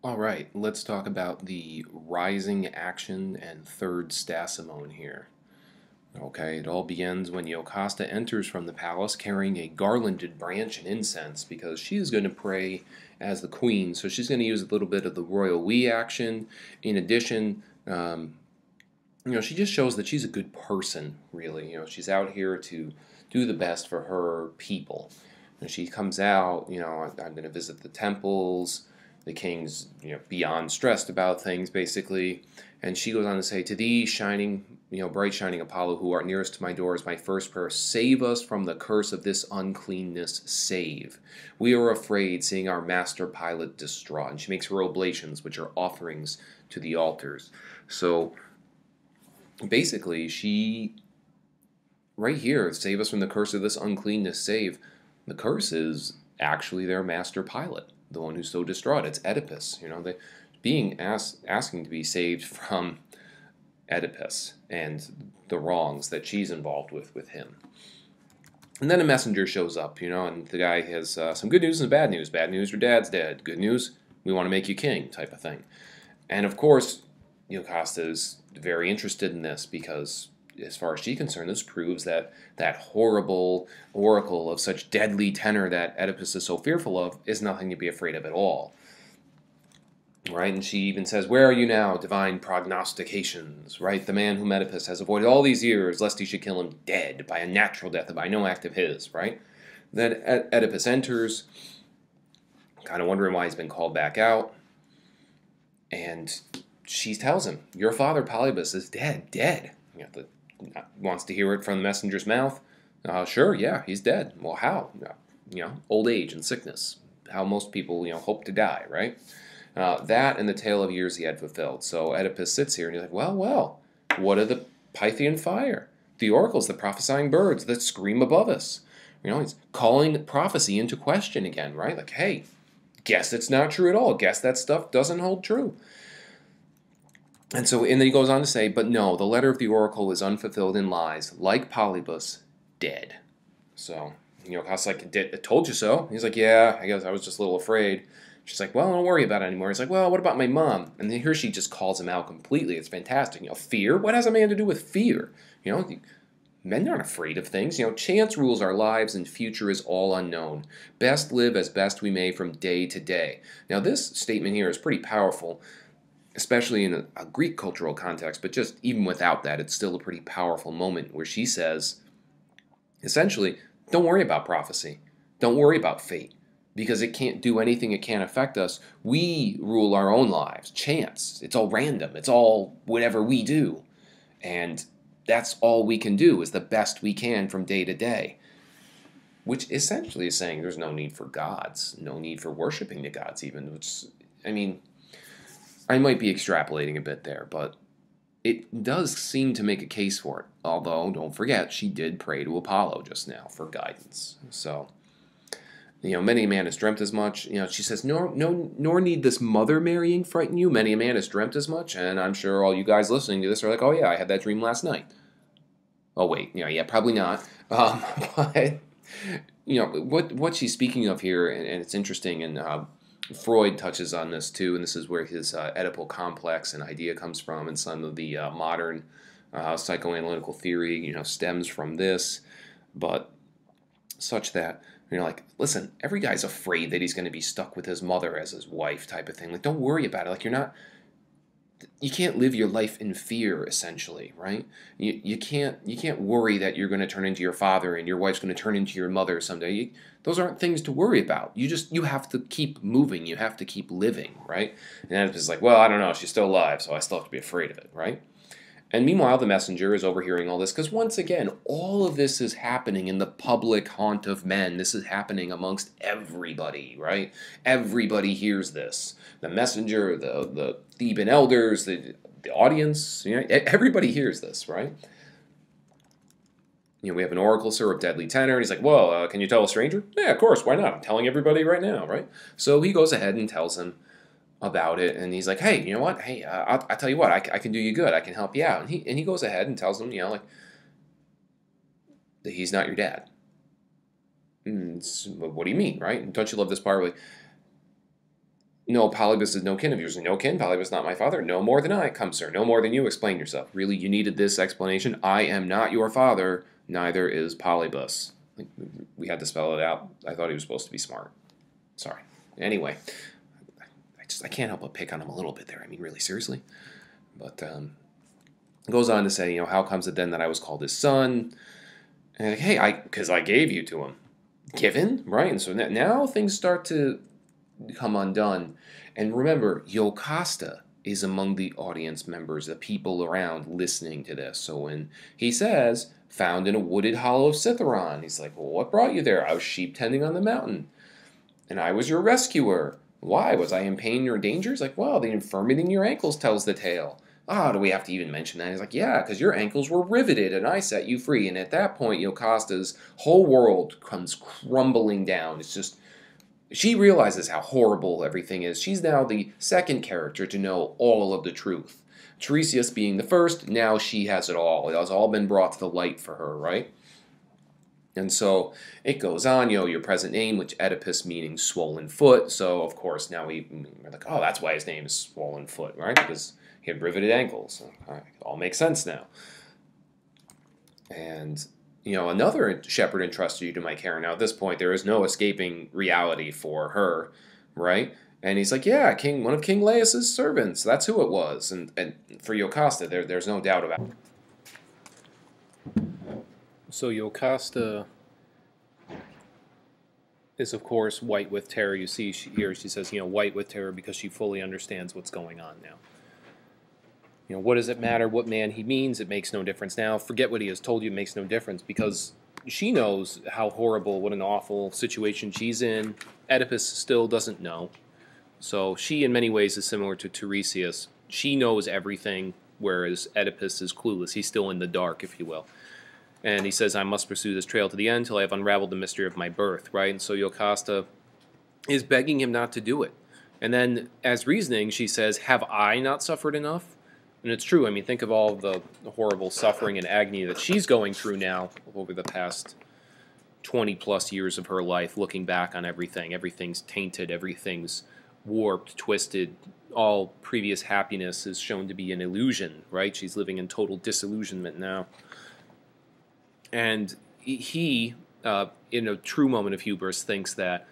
All right, let's talk about the rising action and third stasimone here. Okay, it all begins when Yocasta enters from the palace carrying a garlanded branch and incense because she is going to pray as the queen. So she's going to use a little bit of the royal we action. In addition, she just shows that she's a good person, really. She's out here to do the best for her people. And she comes out, I'm going to visit the temples. The king's, beyond stressed about things, basically. And she goes on to say, to thee, shining, bright shining Apollo, who art nearest to my door, is my first prayer. Save us from the curse of this uncleanness, save. We are afraid, seeing our master pilot distraught. And she makes her oblations, which are offerings to the altars. So, basically, she, right here, save us from the curse of this uncleanness, save. The curse is actually their master pilot, the one who's so distraught. It's Oedipus. They asking to be saved from Oedipus and the wrongs that she's involved with him. And then a messenger shows up, and the guy has some good news and bad news. Bad news, your dad's dead. Good news, we want to make you king, type of thing. And of course, Yocasta is very interested in this because, as far as she's concerned, this proves that that horrible oracle of such deadly tenor that Oedipus is so fearful of is nothing to be afraid of at all. Right? And she even says, where are you now, divine prognostications? Right? The man whom Oedipus has avoided all these years, lest he should kill him dead by a natural death and by no act of his. Right? Then Oedipus enters, kind of wondering why he's been called back out. And she tells him, your father Polybus is dead. Wants to hear it from the messenger's mouth. Sure, yeah, he's dead. Well, how? Old age and sickness. How most people, hope to die, right? That and the tale of years he had fulfilled. So Oedipus sits here and he's like, well, what of the Pythian fire? The oracles, the prophesying birds that scream above us. He's calling prophecy into question again, right? Like, hey, guess it's not true at all. Guess that stuff doesn't hold true. And then he goes on to say, but no, the letter of the oracle is unfulfilled and lies, like Polybus, dead. So, Cass like, I told you so. He's like, yeah, I guess I was just a little afraid. She's like, well, don't worry about it anymore. He's like, well, what about my mom? And then here she just calls him out completely. It's fantastic. Fear? What has a man to do with fear? Men aren't afraid of things. Chance rules our lives and future is all unknown. Best live as best we may from day to day. Now, this statement here is pretty powerful, especially in a Greek cultural context, but just even without that, it's still a pretty powerful moment where she says, essentially, don't worry about prophecy. Don't worry about fate, because it can't do anything, it can't affect us. We rule our own lives. Chance, it's all random. It's all whatever we do. And that's all we can do is the best we can from day to day, which essentially is saying there's no need for gods, no need for worshiping the gods even, which, I might be extrapolating a bit there, but it does seem to make a case for it. Although, don't forget, she did pray to Apollo just now for guidance. So, many a man has dreamt as much. She says, nor need this mother marrying frighten you. Many a man has dreamt as much, and I'm sure all you guys listening to this are like, oh yeah, I had that dream last night. Oh wait, yeah, probably not. But, what she's speaking of here, and it's interesting, and Freud touches on this too, and this is where his Oedipal complex and idea comes from, and some of the modern psychoanalytical theory, stems from this, but such that, listen, every guy's afraid that he's going to be stuck with his mother as his wife type of thing. Like, don't worry about it. Like, you can't live your life in fear, essentially, right? You can't worry that you're going to turn into your father and your wife's going to turn into your mother someday. Those aren't things to worry about. You have to keep moving. You have to keep living, right? And Oedipus is like, well, I don't know. She's still alive, so I still have to be afraid of it, right? And meanwhile, the messenger is overhearing all this because, once again, all of this is happening in the public haunt of men. This is happening amongst everybody, right? Everybody hears this. The messenger, the Theban elders, the audience, everybody hears this, right? We have an oracle, sir, of deadly tenor, and he's like, well, can you tell a stranger? Yeah, of course, why not? I'm telling everybody right now, right? So he goes ahead and tells him about it, and he's like, hey, you know what? Hey, I'll tell you what, I can do you good. I can help you out. And he goes ahead and tells him, that he's not your dad. What do you mean, right? Don't you love this part? Like, No, Polybus is no kin of yours. No kin, Polybus not my father. No more than I. Come, sir, no more than you. Explain yourself. Really, you needed this explanation? I am not your father, neither is Polybus. We had to spell it out. I thought he was supposed to be smart. Sorry. Anyway, I can't help but pick on him a little bit there. I mean, really, seriously. But goes on to say, how comes it then that I was called his son? And like, hey, because I gave you to him. Given, right? And so now things start to come undone. And remember, Yocasta is among the audience members, the people around listening to this. So when he says, found in a wooded hollow of Citharon, he's like, well, what brought you there? I was sheep tending on the mountain, and I was your rescuer. Why? Was I in pain or danger? He's like, well, the infirmity in your ankles tells the tale. Ah, do we have to even mention that? He's like, yeah, because your ankles were riveted and I set you free. And at that point, Yocasta's whole world comes crumbling down. It's just, she realizes how horrible everything is. She's now the second character to know all of the truth. Tiresias being the first, now she has it all. It has all been brought to the light for her, right? And so it goes on, your present name, which Oedipus meaning swollen foot. So, of course, now we're like, oh, that's why his name is swollen foot, right? Because he had riveted ankles. It all makes sense now. And, another shepherd entrusted you to my care. Now, at this point, there is no escaping reality for her, right? And he's like, yeah, one of King Laius's servants. That's who it was. And for Yocasta, there's no doubt about it. So Yocasta is, of course, white with terror. You see here she says, white with terror because she fully understands what's going on now. What does it matter what man he means? It makes no difference now. Forget what he has told you. It makes no difference because she knows how horrible, what an awful situation she's in. Oedipus still doesn't know. So she, in many ways, is similar to Tiresias. She knows everything, whereas Oedipus is clueless. He's still in the dark, if you will. And he says, I must pursue this trail to the end till I have unraveled the mystery of my birth, right? And so Yocasta is begging him not to do it. And then, as reasoning, she says, have I not suffered enough? And it's true. I mean, think of all the horrible suffering and agony that she's going through now over the past 20-plus years of her life, looking back on everything. Everything's tainted. Everything's warped, twisted. All previous happiness is shown to be an illusion, right? She's living in total disillusionment now. And he, in a true moment of hubris, thinks that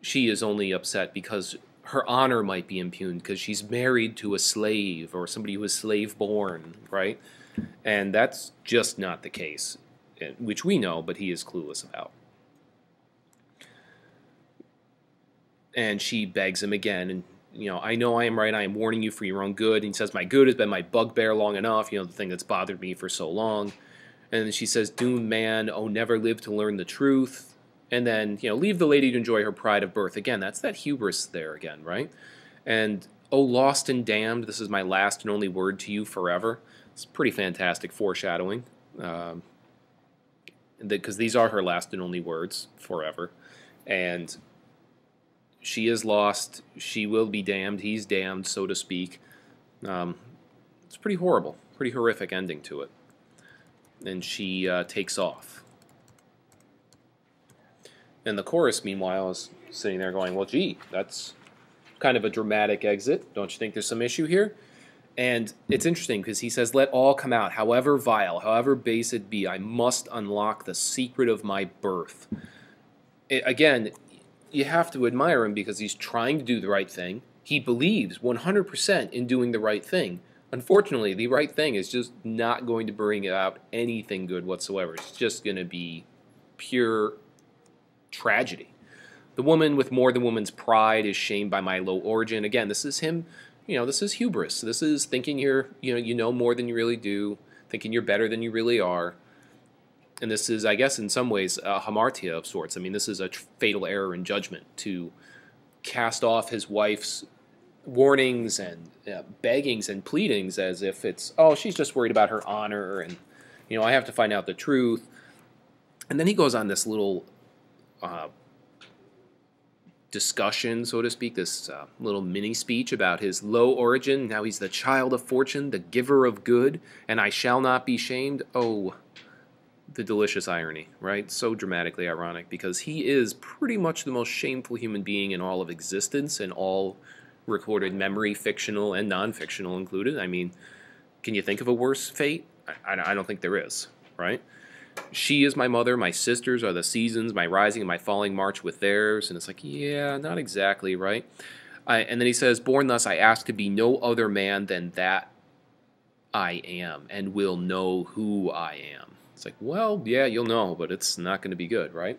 she is only upset because her honor might be impugned because she's married to a slave or somebody who is slave-born, right? And that's just not the case, which we know, but he is clueless about. And she begs him again, and, I know I am right, I am warning you for your own good. And he says, my good has been my bugbear long enough, the thing that's bothered me for so long. And then she says, doomed man, oh, never live to learn the truth. And then, leave the lady to enjoy her pride of birth. Again, that's that hubris there again, right? And, oh, lost and damned, this is my last and only word to you forever. It's pretty fantastic foreshadowing. Because these are her last and only words, forever. And she is lost. She will be damned. He's damned, so to speak. It's pretty horrible. Pretty horrific ending to it. And she takes off. And the chorus, meanwhile, is sitting there going, well, gee, that's kind of a dramatic exit. Don't you think there's some issue here? And it's interesting because he says, let all come out, however vile, however base it be. I must unlock the secret of my birth. Again, you have to admire him because he's trying to do the right thing. He believes 100% in doing the right thing. Unfortunately, the right thing is just not going to bring out anything good whatsoever. It's just going to be pure tragedy. The woman with more than woman's pride is shamed by my low origin. Again, this is him, this is hubris. This is thinking you know more than you really do, thinking you're better than you really are. And this is, I guess, in some ways, a hamartia of sorts. I mean, this is a fatal error in judgment to cast off his wife's warnings and beggings and pleadings as if it's, oh, she's just worried about her honor and, I have to find out the truth. And then he goes on this little discussion, so to speak, this little mini speech about his low origin. Now he's the child of fortune, the giver of good, and I shall not be shamed. Oh, the delicious irony, right? So dramatically ironic, because he is pretty much the most shameful human being in all of existence, and all recorded memory, fictional and non-fictional included. I mean, can you think of a worse fate? I don't think there is, right? She is my mother, my sisters are the seasons, my rising and my falling march with theirs. And it's like, yeah, not exactly, right? And then he says, born thus I ask to be no other man than that I am, and will know who I am. It's like, well, yeah, you'll know, but it's not going to be good, right?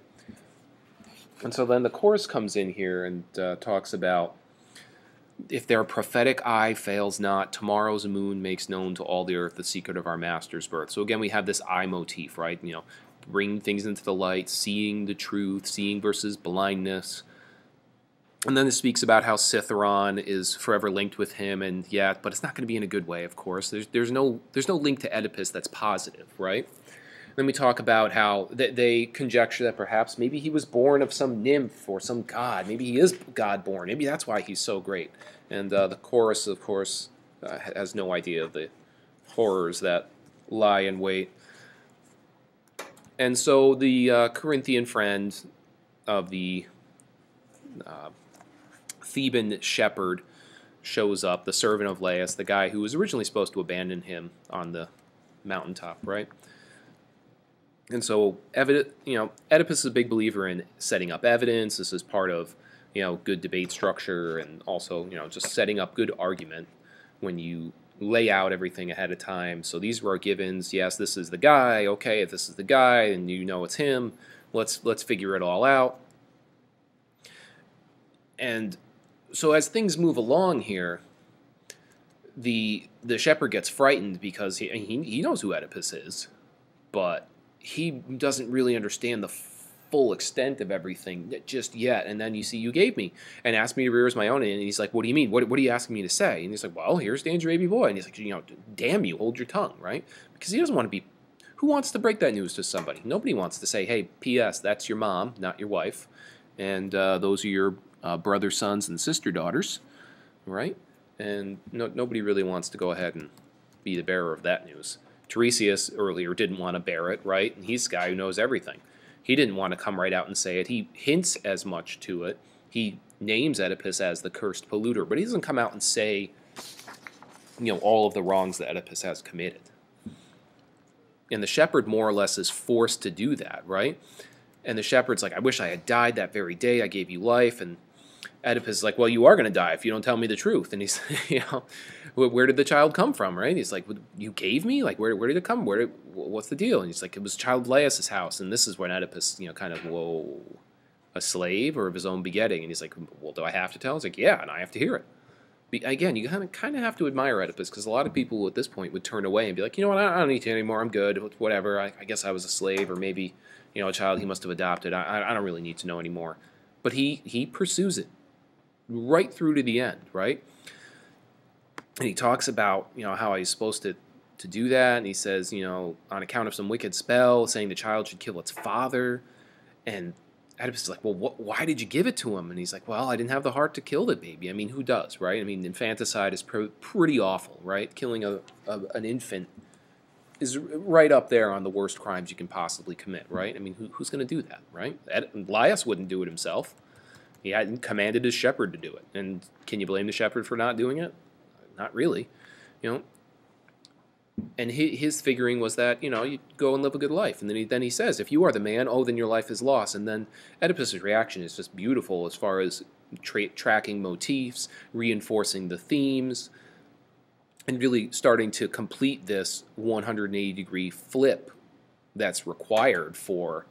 And so then the chorus comes in here and talks about, if their prophetic eye fails not, tomorrow's moon makes known to all the earth the secret of our master's birth. So again, we have this eye motif, right? You know, bringing things into the light, seeing the truth, seeing versus blindness. And then it speaks about how Citharon is forever linked with him, and yeah, but it's not going to be in a good way, of course. There's no link to Oedipus that's positive, right? Then we talk about how they conjecture that perhaps maybe he was born of some nymph or some god. Maybe he is God-born. Maybe that's why he's so great. And the chorus, of course, has no idea of the horrors that lie in wait. And so the Corinthian friend of the Theban shepherd shows up, the servant of Laius, the guy who was originally supposed to abandon him on the mountaintop, right? And so, Oedipus is a big believer in setting up evidence. This is part of, good debate structure, and also, just setting up good argument when you lay out everything ahead of time. So these were our givens. Yes, this is the guy. Okay, if this is the guy, and it's him, let's figure it all out. And so as things move along here, the shepherd gets frightened because he knows who Oedipus is, but he doesn't really understand the full extent of everything just yet. And then you gave me and asked me to rear as my own. And he's like, what do you mean? What are you asking me to say? And he's like, well, here's Danger Baby Boy. And he's like, damn you, hold your tongue, right? Because he doesn't want to be, who wants to break that news to somebody? Nobody wants to say, hey, P.S., that's your mom, not your wife. And those are your brother sons and sister daughters, right? And nobody really wants to go ahead and be the bearer of that news. Tiresias earlier didn't want to bear it, right? And he's the guy who knows everything. He didn't want to come right out and say it. He hints as much to it. He names Oedipus as the cursed polluter, but he doesn't come out and say, all of the wrongs that Oedipus has committed. And the shepherd more or less is forced to do that, right? And the shepherd's like, I wish I had died that very day I gave you life. And Oedipus is like, well, you are going to die if you don't tell me the truth. And he's, where did the child come from, right? He's like, you gave me? Like, where did it come? What's the deal? And he's like, it was child Laius' house. And this is when Oedipus, kind of, whoa, a slave or of his own begetting? And he's like, well, do I have to tell? He's like, yeah, and I have to hear it. Again, you kind of have to admire Oedipus, because a lot of people at this point would turn away and be like, you know what, I don't need to anymore. I'm good. Whatever. I guess I was a slave, or maybe, a child he must have adopted. I don't really need to know anymore. But he pursues it right through to the end, right? And he talks about, how he's supposed to do that. And he says, on account of some wicked spell, saying the child should kill its father. And Oedipus is like, well, why did you give it to him? And he's like, well, I didn't have the heart to kill the baby. I mean, who does, right? I mean, infanticide is pretty awful, right? Killing an infant is right up there on the worst crimes you can possibly commit, right? I mean, who's going to do that, right? Laius wouldn't do it himself. He hadn't commanded his shepherd to do it. And can you blame the shepherd for not doing it? Not really. And his figuring was that, you go and live a good life. And then he says, if you are the man, then your life is lost. And then Oedipus' reaction is just beautiful as far as tracking motifs, reinforcing the themes, and really starting to complete this 180-degree flip that's required for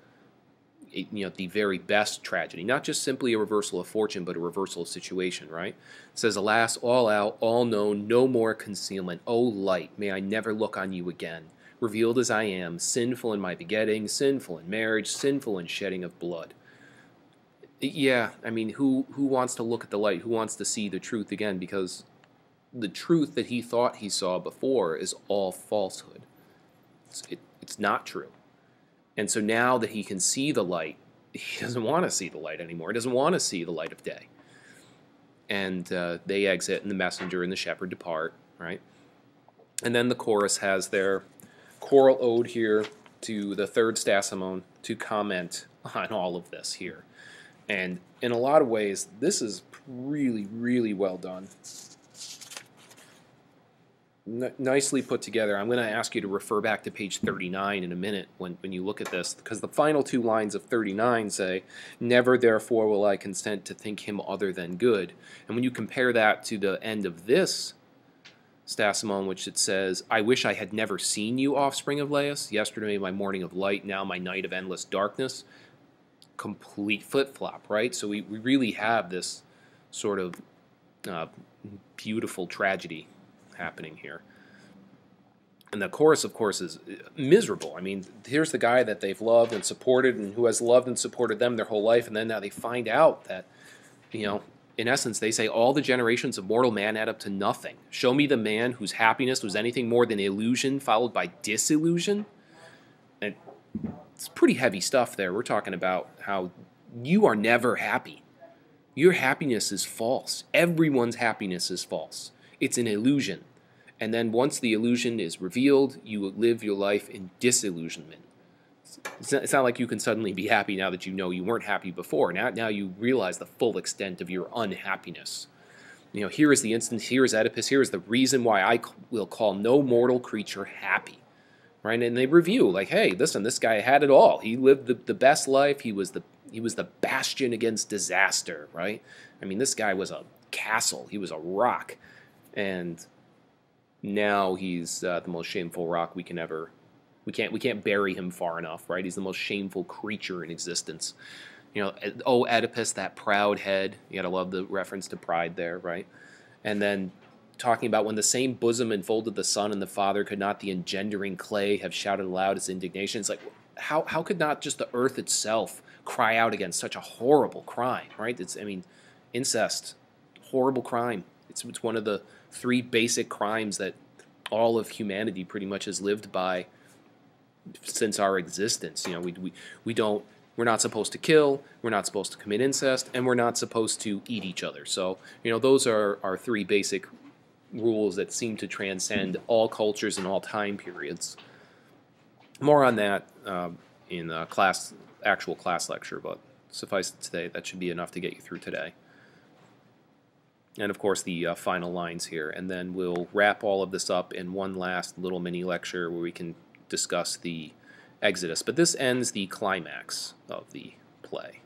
the very best tragedy. Not just simply a reversal of fortune, but a reversal of situation, right? It says, alas, all out, all known, no more concealment. O light, may I never look on you again. Revealed as I am, sinful in my begetting, sinful in marriage, sinful in shedding of blood. Yeah, I mean, who wants to look at the light? Who wants to see the truth again? Because the truth that he thought he saw before is all falsehood. It's not true. And so now that he can see the light, he doesn't want to see the light anymore. He doesn't want to see the light of day. And they exit, and the messenger and the shepherd depart, right? And then the chorus has their choral ode here to the third Stasimone to comment on all of this here. And in a lot of ways, this is really, really well done. Nicely put together. I'm going to ask you to refer back to page 39 in a minute when you look at this, because the final two lines of 39 say, "Never therefore will I consent to think him other than good." And when you compare that to the end of this Stasimone, which it says, "I wish I had never seen you, offspring of Laius. Yesterday my morning of light, now my night of endless darkness." Complete flip-flop, right? So we really have this sort of beautiful tragedy happening here. And the chorus, of course, is miserable. I mean, here's the guy that they've loved and supported and who has loved and supported them their whole life, and then now they find out that, you know, in essence, they say all the generations of mortal man add up to nothing. Show me the man whose happiness was anything more than illusion followed by disillusion. And it's pretty heavy stuff there. We're talking about how you are never happy. Your happiness is false. Everyone's happiness is false. It's an illusion. And then once the illusion is revealed, you live your life in disillusionment. It's not like you can suddenly be happy now that you know you weren't happy before. Now you realize the full extent of your unhappiness. You know, here is the instance, here is Oedipus, here is the reason why I will call no mortal creature happy. Right? And they review, like, hey, listen, this guy had it all. He lived the best life. He was the bastion against disaster, right? I mean, this guy was a castle. He was a rock. And now he's the most shameful rock we can ever... We can't bury him far enough, right? He's the most shameful creature in existence. You know, oh, Oedipus, that proud head. You gotta love the reference to pride there, right? And then talking about when the same bosom enfolded the Son and the Father, could not the engendering clay have shouted aloud its indignation? It's like, how could not just the earth itself cry out against such a horrible crime, right? I mean, incest, horrible crime. It's one of the three basic crimes that all of humanity pretty much has lived by since our existence. You know, we're not supposed to kill, we're not supposed to commit incest, and we're not supposed to eat each other. So, you know, those are our three basic rules that seem to transcend all cultures and all time periods. More on that in actual class lecture, but suffice it today, that should be enough to get you through today. And of course the final lines here, and then we'll wrap all of this up in one last little mini lecture where we can discuss the Exodus. But this ends the climax of the play.